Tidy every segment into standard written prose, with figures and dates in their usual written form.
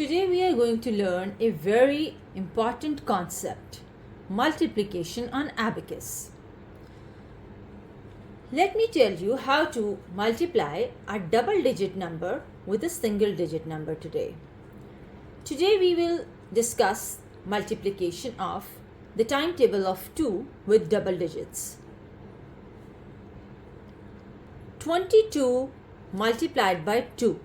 Today we are going to learn a very important concept, multiplication on abacus. Let me tell you how to multiply a double-digit number with a single-digit number today. Today we will discuss multiplication of the timetable of 2 with double digits. 22 multiplied by 2.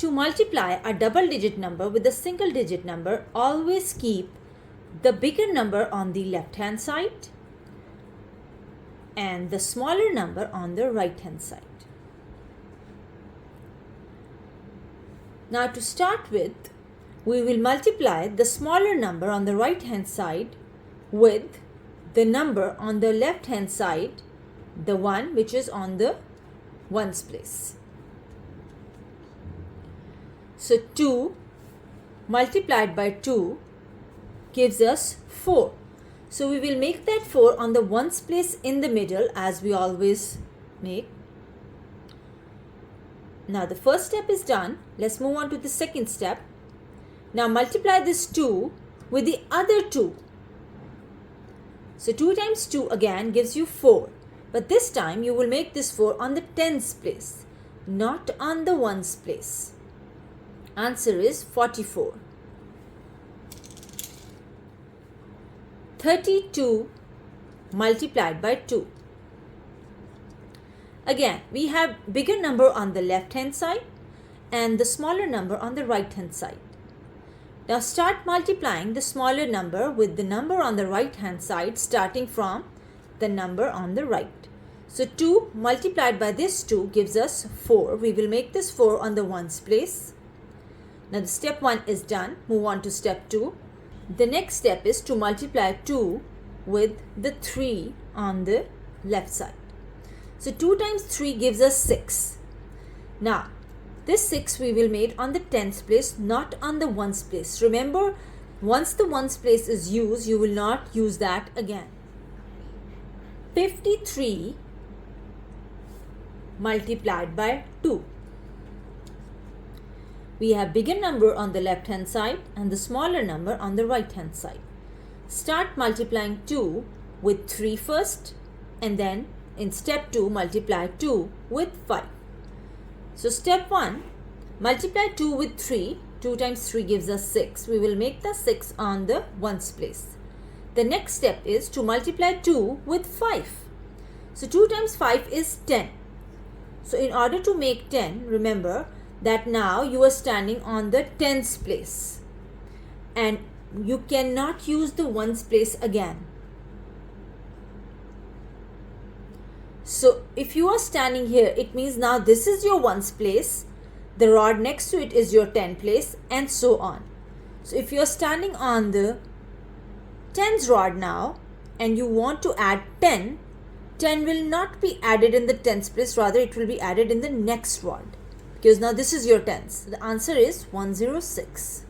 To multiply a double-digit number with a single-digit number, always keep the bigger number on the left-hand side and the smaller number on the right-hand side. Now to start with, we will multiply the smaller number on the right-hand side with the number on the left-hand side, the one which is on the ones place. So 2 multiplied by 2 gives us 4. So we will make that 4 on the ones place in the middle as we always make. Now the first step is done. Let's move on to the second step. Now multiply this 2 with the other 2. So 2 times 2 again gives you 4. But this time you will make this 4 on the tens place, not on the ones place. Answer is 44. 32 multiplied by 2. Again, we have bigger number on the left hand side and the smaller number on the right hand side. Now start multiplying the smaller number with the number on the right hand side, starting from the number on the right. So 2 multiplied by this 2 gives us 4. We will make this 4 on the ones place. Now the step 1 is done. Move on to step 2. The next step is to multiply 2 with the 3 on the left side. So 2 times 3 gives us 6. Now this 6 we will make on the tens place, not on the ones place. Remember, once the ones place is used, you will not use that again. 53 multiplied by 2. We have bigger number on the left hand side and the smaller number on the right hand side. Start multiplying 2 with 3 first, and then in step 2 multiply 2 with 5. So step 1, multiply 2 with 3. 2 times 3 gives us 6. We will make the 6 on the ones place. The next step is to multiply 2 with 5. So 2 times 5 is 10. So in order to make 10, remember that now you are standing on the tens place and you cannot use the ones place again. So if you are standing here, it means now this is your ones place, the rod next to it is your 10 place, and so on. So if you are standing on the tens rod now and you want to add 10, 10 will not be added in the tens place, rather it will be added in the next rod, because now this is your tens. The answer is 106.